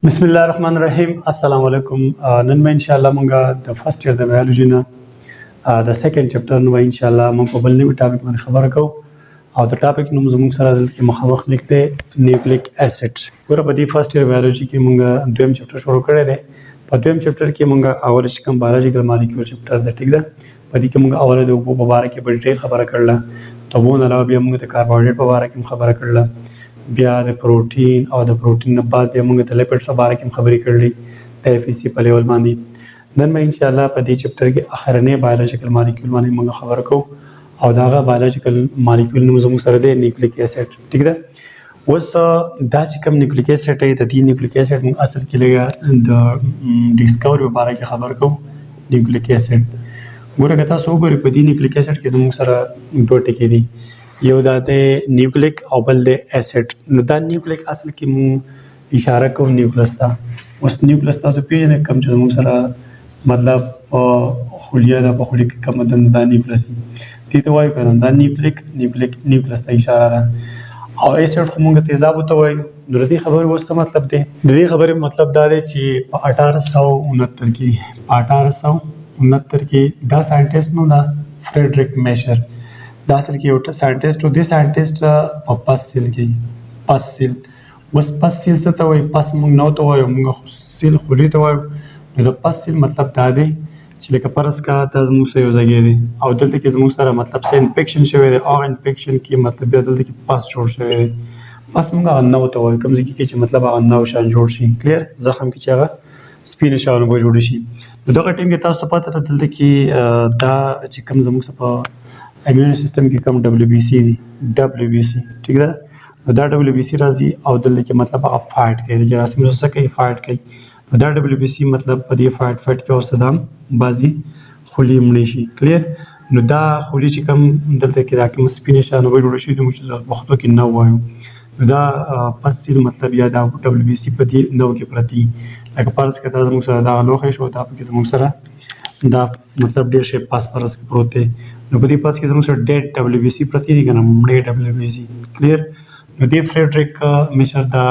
بسم الله الرحمن الرحیم. السلام علیکم. نن به ان شاء الله مونږه د فرست ایئر د بایولوژي نه د سیکنډ چپټر نو ان شاء الله مونږ په بل نوي ټاپک باندې خبره کوو او د ټاپک نوم زموږ سره دلته مخامخ لیکته نیوکلیک اسید. ګوره په دې فرست ایئر بایولوژي کې مونږ دویم چپټر شروع کړی دی. په دویم چپټر کې مونږ اول چې کوم بایولوژیکل مالیکول چپټر دی ټیک ده، په دې کې مونږ اول د اوبو په باره کې په ډیټیل خبره کړله، د اوبو نه علاوه بیا مونږ د کاربوهایډریټ په باره کې هم خبره کړله، بیا د پروټین او د پروټین نه بعد بیا موږ د لیپډز په باره کې هم خبرې کړلې د اف سی په لیول باندې. نن به ان شاء الله په دې چپټر کې اخرنی بایولوژیکل مالیکول باندې موږ خبره کوو او دا هغه بایولوژیکل مالیکول نوم زموږ سره دی نیوکلیک اسید. ټیک ده، اوس دا چې کوم نیوکلیک اسید دی د دې نیوکلیک اسید موږ اصل کې لږه د ډیسکوري په باره کې خبره کوو. نیوکلیک اسید ګوره که تاسو وګورئ په دې نیوکلیک اسید کې زموږ سره دوه ټکي دي، یو دا د نیوکلیک او بل د اسید. نو دا نیوکلیک اصل کې مو اشاره کوو نیوکلس ته. اوس نیوکلس تاسو پیژنئ کوم چې زموږ سره مطلب خلیه ده، په خلیه کې کوم دنده دا نیوکلس وي دې ته وایو که نه، دا نیوکلس ته اشاره ده. او اسید خو مونږ تیزابو ته وایو. نو د دې خبرې اوس څه مطلب دی؟ د دې خبرې مطلب دا دی چې په 1869 کې دا ساینټیسټ نو دا فریډریک میشر دا اصل کې یو ساینټیسټ و. دې ساینټیسټ په پس سیل کې پس سیل اوس پس سیل څه ته وایي؟ پس موږ نه ورته وایو، موږ سیل خولي ته وایو. نو د پس سیل مطلب دا دی چې لکه فرض کا دا زموږ سره یو ځای دی او دلته کې زموږ سره مطلب څه انفیکشن شوی دی او انفیکشن کې مطلب بیا دلته کې پس جوړ شوی دی. پس موږ هغه نه ورته وایو کوم ځای کې چې مطلب هغه نو شان جوړ شي، کلیر زخم کې چې هغه سپینې شاونه به جوړ شي. نو دغه ټیم کې تاسو ته پته ده دلته کې دا چې کوم زموږ سره په ایمیون سیستم کې کوم دبلیو بی سی دی، دبلیو بی سی ټیک ده. نو دا دبلیو بی سی راځي او دلته کې مطلب هغه فایټ کوي، د جراثیمو څه کوي؟ فایټ کوي. نو دا دبلیو بی سی مطلب په دې فایټ کې ورسره دام بعضې خولي مړې شي، کلیر. نو دا خولي چې کوم دلته کې دا کوم سپینې شانې به جوړې شي د موږ په پښتو کې نو وایو. نو دا پس سیل مطلب یا دا دبلیو بی سی په دې نو کې پرتې لکه فرض کړه دا زموږ سره دا لوښی شو، دا پکې زموږ سره دا مطلب ډېر شی پاس پرس کې پروت دی. نو په دې پاس کې زموږ سره ډیډ دبلیو بی سی پرتې دي که نه، مړې دبلیو بی سی، کلیر. نو دې فریډریک میشر دا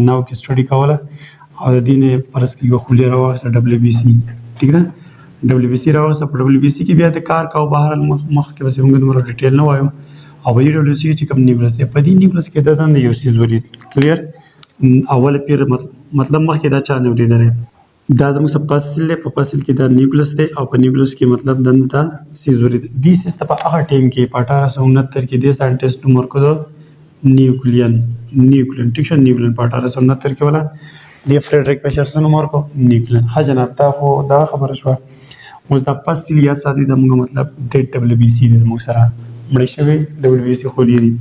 نو کې سټډي کوله او د دې نه فرض کې یو خولي راوسته دبلیو بی سی، ټیک ده. دبلیو بی سی راوسته په دبلیو بی سی کې بیا د کار کاو بهر مخکې بس موږ دومره ډیټیل نه وایو. او په دې دبلیو سی چې کوم نیوکلس دی په دې نیوکلس کې د دنده یو څیز ولید، کلیر. اول پیر مطلب مخکې دا چا نه ولیدلی، دا زموږ سره پس سیل دی، په پس سیل کې دا نیوکلس دی او په نیوکلس کې مطلب دنده دا سیز ولید. دې سیز ته په هغه ټایم کې په 1869 کې دې ساینټیسټ نوم ورکړو نیوکلین، ټیک شو. نیوکلین په 1869 کې ولا دې فریډریک میشر څه نوم ورکړو؟ نیوکلین. ښه جناب تا خو دا خبره شوه. اوس دا پس سیل یا ساتي دا موږ مطلب ډیډ دبلیو بی سی دی زموږ سره مړې شوې دبلیو بی سی خولي دي.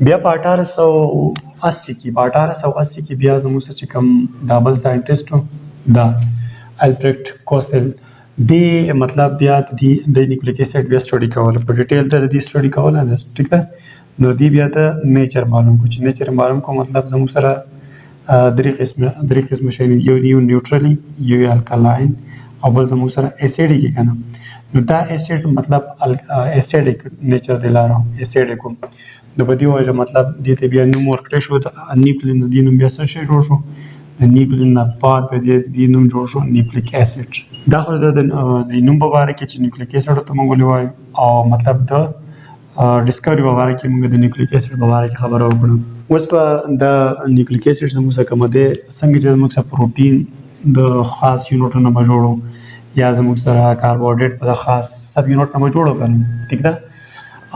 بیا په 1880 کې بیا زموږ سره چې کوم دا بل ساینټیسټ و دا البرټ کوسل دی مطلب بیا د نیوکلیک اسید بیا سټډي کوله، په ډیټیل ته د دې سټډي کوله، ټیک ده. نو دی بیا د نیچر معلوم کو چې نیچر معلوم کو مطلب زموږ سره درې قسمه شی دي، یو نیوټرلی، یو الکلاین او بل زموږ سره اسیډ کې که نه. نو دا اسیډ مطلب اسیډک نیچر دی لاره اسیډک. نو په دې وجه مطلب دې ته بیا نوم ورکړی شو د نیوکلین. د دې نوم بیا څه شی جوړ شو؟ د نیوکلین نه بعد په دې نوم جوړ شو نیوکلیک اسید. دا خو د نوم په باره کې چې نیوکلیک اسید ته موږ ولې وایو او مطلب د ډسکوري په باره کې موږ د نیوکلیک اسید په باره کې خبره وکړو. اوس په د نیوکلیک اسید زموږ څخه کومه دی څنګه چې زموږ سره پروټین د خاص یونټونو به جوړو یا زموږ سره کاربوهایډریټ په خاص سب یونټ نه به جوړو که نه، ټیک ده.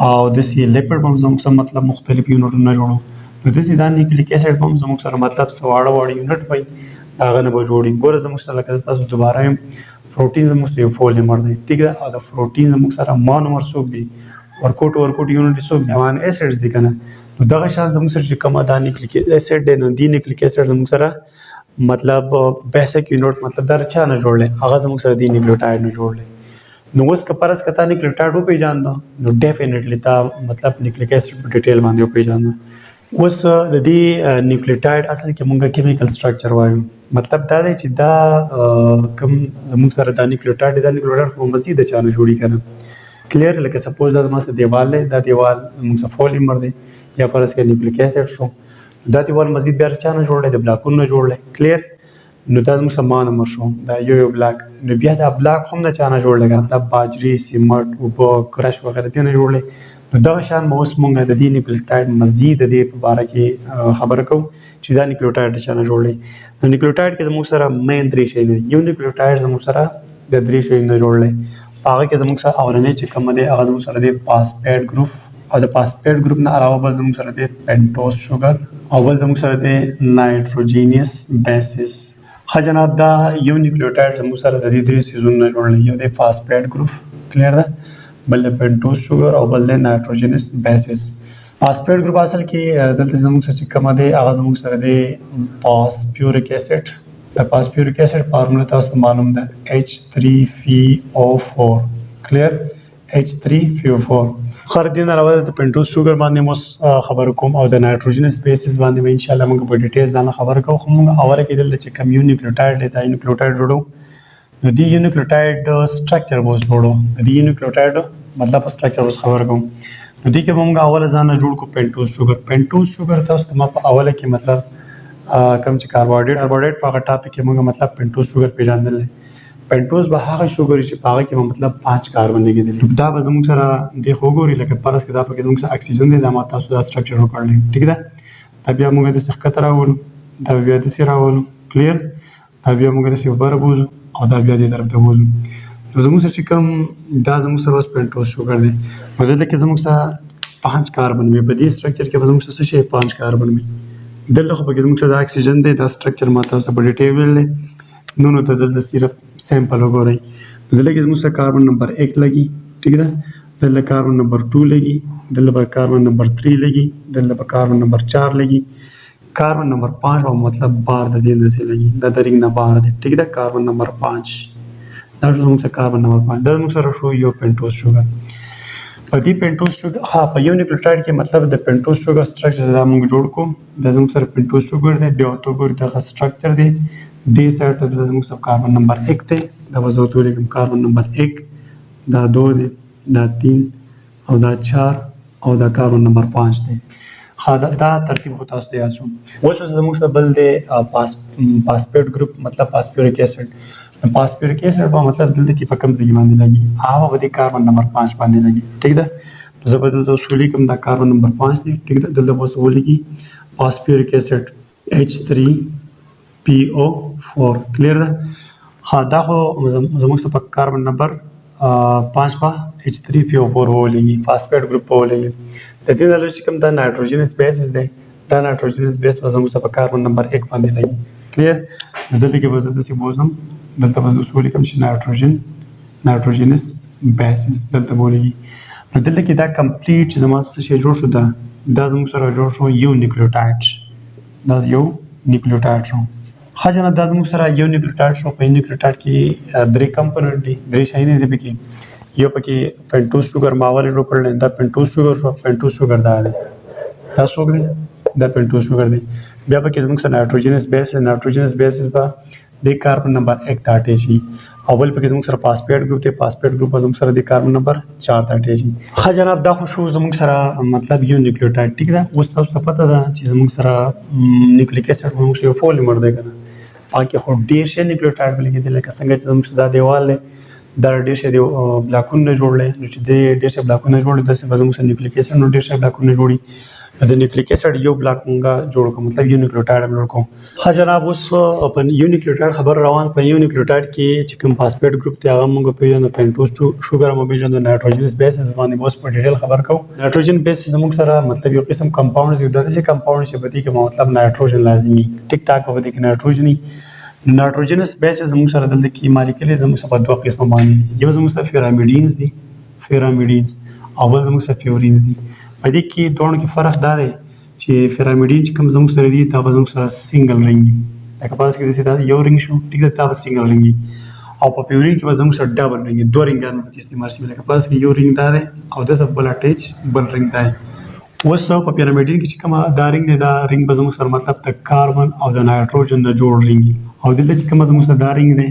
او داسې لیپډ به هم زموږ سره مطلب مختلف یونټونه نه جوړو. نو داسې دا نیوکلیک اسید به هم زموږ سره مطلب څه واړه یونټ وي د هغه نه به جوړي. ګوره زموږ سره لکه تاسو دوباره یم پروټین زموږ سره یو فولمر دی، ټیک ده. او د پروټین زموږ سره مونومر څوک دي؟ ورکوټ یونټ څوک دي؟ امین اسیډز دي که نه. نو دغه شان زموږ سره چې کومه دا نیوکلیک اسید دی نو دې نیوکلیک اسید زموږ سره مطلب بیسک یونټ مطلب دا چا نه جوړلی؟ هغه زموږ سره دی نیوکلیوټاید نه جوړلی. نو اوس که فرض که تا نیوکلیوټاید وپېژانده نو ډیفینیټلی تا مطلب نیوکلیک اسید په ډیټیل باندې وپېژانده. اوس د دې نیوکلیوټاید اصل کې مونږ کیمیکل سټرکچر وایو. مطلب دا دی چې دا کوم زموږ سره دا نیوکلیوټاید دی، دا نیوکلیوټاید خو مزید د چا نه جوړي که نه، کلیر. لکه سپوز دا زما سره دیوال دی، دا دیوال زموږ سره فولمر دی یا فرض کړه نیوکلیک اسید شو. دا دیوال مزید بیا چا نه جوړلی د بلاکونو نه جوړلی کلیر نو دا زموږ سما نمبر شو دا یو بلاک نو بیا دا بلاک هم نه چا نه جوړلی مطلب باجري سیمټ اوبه کرش وغیره دې نه جوړلی نو دغه شان اوس مونږ د دې نیوکلیوټاید مزید د دې په باره کې خبره کوو چې دا نیوکلیوټاید د چا نه جوړلی نو نیوکلیوټاید کې زموږ سره مین درې شی دي یو نیوکلیوټاید زموږ سره د درې شیو نه جوړلی په هغه کې زموږ سره اولنی چې کوم دی هغه زموږ سره دی فاسفیټ ګروپ او د فاسفیټ ګروپ نه علاوه بل زموږ سره دی پینټوز شوګر او بل زموږ سره دی نایټروجینیس بیسس ښه جناب دا یو نیوکلیوټاید زموږ سره د دې درې څیزونو نه جوړلی یو دی فاسفیټ ګروپ کلیر ده بل د پینټوز شوګر او بل د نایټروجینس بیسس فاسفیټ ګروپ اصل کې دلته زموږ سره چې کومه دی هغه زموږ سره دی فاسفیوریک اسید د فاسفیوریک اسید فارموله تاسو ته معلوم ده H3PO4 کلیر H3PO4 خر دین علاوه د پینټوز شوګر باندې مو خبر کوم او د نایټروجینس بیسس باندې به ان شاء الله موږ په ډیټیل ځان خبر کوو خو موږ اوله کې دلته چې کوم یو نیوکلیوټاید دی دا نیوکلیوټاید جوړو نو دی نیوکلیوټاید سټرکچر به جوړو دی نیوکلیوټاید مطلب سټرکچر اوس خبر کوم نو دی کې موږ اوله ځان جوړ کو پینټوز شوګر تاسو ته ما په اوله کې مطلب کوم چې کاربوهایډریټ په هغه ټاپک کې موږ مطلب پینټوز شوګر پیژندل پینټوز به هغه شوګر چې په هغه کې مطلب 5 کاربن لګیدل دا به زموږ سره د خوګوري لکه پرس کې دا په کې زموږ سره اکسیجن دی دا ما تاسو دا سټرکچر وکړل ٹھیک ده دا بیا موږ د څخه راولو دا بیا د سره راولو کلیر دا بیا موږ د سره بار بوزو او دا بیا د طرف ته بوزو نو زموږ سره چې کوم دا زموږ سره پینټوز شوګر دی مګر لکه زموږ سره 5 کاربن وي په دې سټرکچر کې به زموږ سره شي 5 کاربن وي دلته خو په کې زموږ سره د اکسیجن دی دا سټرکچر ما تاسو په ډیټیل ویل نو ته دلته صرف سیمپل وګورئ دلته کې زموږ سره کاربن نمبر 1 لګي ٹھیک ده دلته کاربن نمبر 2 لګي دلته کاربن نمبر 3 لګي دلته کاربن نمبر 4 لګي کاربن نمبر 5 او مطلب بار د دې نسې لګي دا د رنګ نه بار دی ٹھیک ده کاربن نمبر 5 دا زموږ سره کاربن نمبر 5 دا زموږ سره شو یو پینټوز شوګر په دې پینټوز شوګر ها په یو نیوکلیوټاید کې مطلب د پینټوز شوګر سټرکچر دا موږ جوړ کوم دا زموږ سره پینټوز شوګر دی بیا تو ګور دا سټرکچر دی دې سایډ ته زموږ سره کاربن نمبر 1 دی دا به زه ورته ولیکم کاربن نمبر 1 دا 2 دی دا 3 او دا 4 او دا کاربن نمبر 5 دی دا ترتیب خو تاسو ته یاد شو اوس زموږ سره بل دی فاسفیټ ګروپ مطلب فاسفیوریک اسید فاسفیوریک اسید په مطلب دلته کې په کوم ځای باندې لګي هغه به د کاربن نمبر 5 باندې لګي ٹھیک ده زه به دلته اوس ولیکم دا کاربن نمبر 5 دی ٹھیک ده دلته به اوس ولیکي فاسفیوریک اسید H3PO4 کلیر ده ها دا خو زموږ سره په کاربن نمبر 5 په H3PO4 ولګي فاسفیټ ګروپ په ولګي د دې علاوه چې کوم دا نایټروجینس بیسس دی دا نایټروجینس بیس په زموږ سره په کاربن نمبر 1 باندې لګي کلیر دلته کې به زه داسې بوزم دلته به اوس ولیکم چې نایټروجینس بیسس دلته ولګي نو دلته کې دا کمپلیټ چې زما څه شی جوړ شو دا زموږ سره جوړ شو یو نیوکلیوټاید دا یو نیوکلیوټاید شو ښه جناب دا زموږ سره یو نیوکلیوټاید شو په نیوکلیوټاید کې درې کمپوننټ دي درې شیان دي پکې یو پکې پینټوز شوګر ما اول جوړ کړل دا پینټوز شوګر شو پینټوز شوګر دا دی دا څوک دی دا پینټوز شوګر دی بیا پکې زموږ سره نایټروجینس بیسس به د کاربن نمبر 1 ته اټیچ شي او بل پکې زموږ سره فاسفیټ ګروپ دی فاسفیټ ګروپ زموږ سره د کاربن نمبر 4 ته اټیچ شي ښه جناب دا خو شو زموږ سره مطلب یو نیوکلیوټاید ټیک ده اوس تاسو ته پته ده چې زموږ سره نیوکلیک اسید زموږ سره یو پولیمر دی کنه پاکه خو ډیر شي نیوکلیوټاید بلګي لکه څنګه چې زموږ دا دیوال دی دا ډیر شي بلاکونه جوړل نو چې د ډیر شي بلاکونه جوړل د څه زموږ سره نیوکلیک اسید نو ډیر شي بلاکونه جوړي د نیوکلیک اسید یو بلاک مونږه جوړ کوم مطلب یو نیوکلیوټاید جوړ کوم ها جناب اوس په یو نیوکلیوټاید خبر روان په یو نیوکلیوټاید کې چې کوم فاسفیټ ګروپ ته هغه مونږ پیژنو پینټوز شوګر مو پیژنو نایټروجینس بیسس باندې اوس په ډیټیل خبر کوم نایټروجن بیسس زموږ سره مطلب یو قسم کمپاوندز یو داسې کمپاوند چې بدی کې مطلب نایټروجن لازمي ټیک ټاک په دې کې نایټروجن نایټروجنس بیسس زموږ سره دلته کې مالیکول زموږ سره په دوه قسمه باندې یو زموږ سره پیرامیډینز دي او بل زموږ سره فیورین دي په دې کې دوه کې فرق دا دی چې پیرامیډین چې کوم زموږ سره دي دا به زموږ سره سنگل رنګ وي لکه په داسې کې دا یو رنګ شو ټیک ده دا به سنگل رنګ وي او په پیورین کې به زموږ سره ډبل رنګ دوه رنګان په استعمال شي لکه په داسې کې یو رنګ دا دی او د بل اټیچ بل رنګ دی اوس په پیرامیډین کې چې کوم دا رنګ دی دا رنګ به زموږ سره مطلب د کاربن او د نایټروجن نه جوړ رنګ او دلته چې کوم زموږ سره دا رنګ دی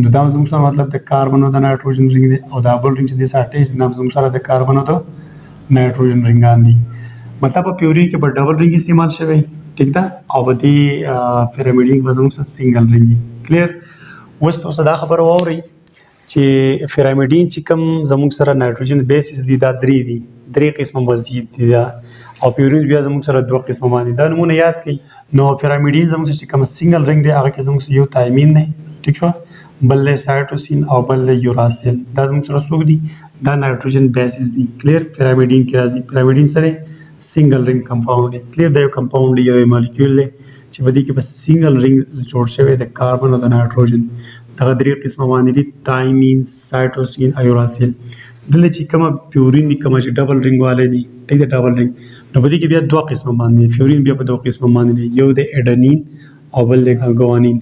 نو دا زموږ سره مطلب د کاربن او د نایټروجن رنګ دی او دا بل رنګ چې د اټیچ دا زموږ سره د کاربن او د نایټروجن رنګان دي مطلب په پیورین کې په ډبل رنګ استعمال شوی ټیک ده او په دې پیرامډین به زموږ سره سنگل رنګ وي. کلیر. اوس دا خبره واورئ چې پیرامډین چې کوم زموږ سره نایتروجن بیسز دي دا درې قسمه مزید دي دا او پیورین بیا زموږ سره دوه قسمه باندې دا نمونه یاد کړئ. نو پیرامډین زموږ سره چې کوم سنگل رنګ دی هغه کې زموږ سره یو تایمین دی ټیک شو، بل سایټوسین او بل یوراسیل. دا زموږ سره څوک دي؟ دا نایتروجن بیسز دي. کلیر. پیرامډین کې راځي پیرامډین سره سنگل رنګ کمپاوند دی. کلیر. دا یو کمپاوند یو مالیکول دی چې په دې کې بس سنگل رنګ جوړ شوی د کاربن او د نایتروجن. دغه درې قسمه باندې دي تایمین، سایټوسین او یوراسیل. دلته چې کومه پیورین دي کومه چې ډبل رنګ والے دي ټیک ده ډبل رنګ. نو په دې کې بیا دوه قسمه باندې پیورین بیا په دوه قسمه باندې دي، یو د اډنین او بل د ګوانین.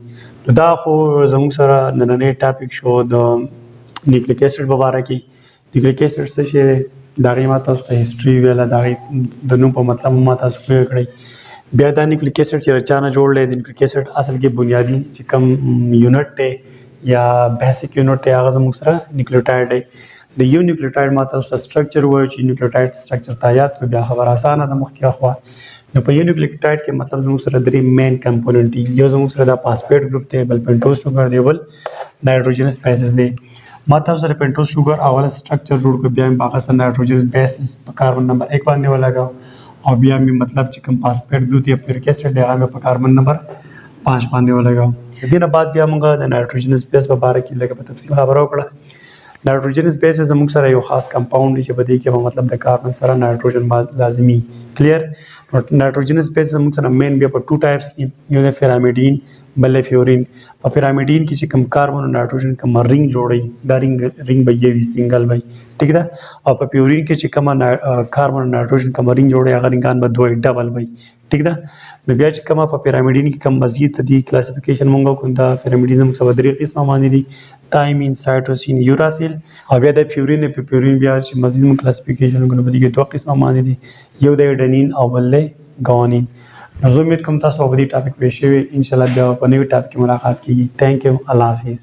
نو دا خو زموږ سره نننی ټاپک شو د نیوکلیک ایسډ په اړه کې. نیوکلیک ایسډ څه شی دی؟ د هغې ما تاسو ته هسټري ویله، د هغې د نوم په مطلب ما تاسو پوه کړئ. بیا دا نیوکلیک ایسډ چې له چا نه جوړ دی، د نیوکلیک ایسډ اصل کې بنیادي چې کوم یونټ دی یا بیسیک یونټ دی هغه زموږ سره نیوکلیوټاید دی. د یو نیوکلیوټاید ما تاسو ته سټرکچر ووایو چې نیوکلیوټاید سټرکچر ته یاد کړو، بیا خبره اسانه ده مخکې اخوا. نو په یو نیوکلیوټاید کې مطلب زموږ سره درې مین کمپوننټ دي. یو زموږ سره دا فاسفیټ ګروپ دی، بل پینټوز شوګر دی، بل نایتروجنس بیسز دی. ما تاسو سره پینټوز شوګر اوله سټرکچر جوړ کړو، بیا مې باقي سره نایتروجنس بیسز په کاربن نمبر 1 باندې ولګاو او بیا مې مطلب چې کوم فاسفیټ ګروپ دی فیوریک ایسډ دی هغه مې په کاربن نمبر 5 باندې ولګاو. د دې نه بعد بیا موږ د نایتروجنس بیس په اړه کې لږ په تفصیل خبره وکړه. نایتروجنس بیس زموږ سره یو خاص کمپاوند دی چې په دې کې به مطلب د کاربن سره نایتروجن لازمي. کلیر. نایتروجنس بیس زموږ سره مین بیا په 2 ټایپس دي، یو د پیرامډین بل فیورین. په پیرامډین کې چې کوم کاربن او نایتروجن کوم رنګ جوړي دا رنګ به یوي سنگل وي ټیک ده، او په پیورین کې چې کوم کاربن او نایتروجن کوم رنګ جوړي هغه رنګان به دوه ډبل وي ټیک ده. نو بیا چې کومه په پیرامډین کې کوم مزید دي کلاسیفیکیشن مونږ کوم دا پیرامډین زموږ سره درې قسمه باندې دي تایمین، سایټوسین، یوراسیل او بیا د پیورین. په پیورین بیا چې مزید مونږ کلاسیفیکیشن کوو په دې کې دوه قسمه باندې دي، یو د اډنین او بل د ګوانین. نو زه امید کوم تاسو په دې ټاپک پوه شوي. ان شاء الله بیا په نوي ټاپک کې ملاقات کیږي. تھینک یو. الله حافظ.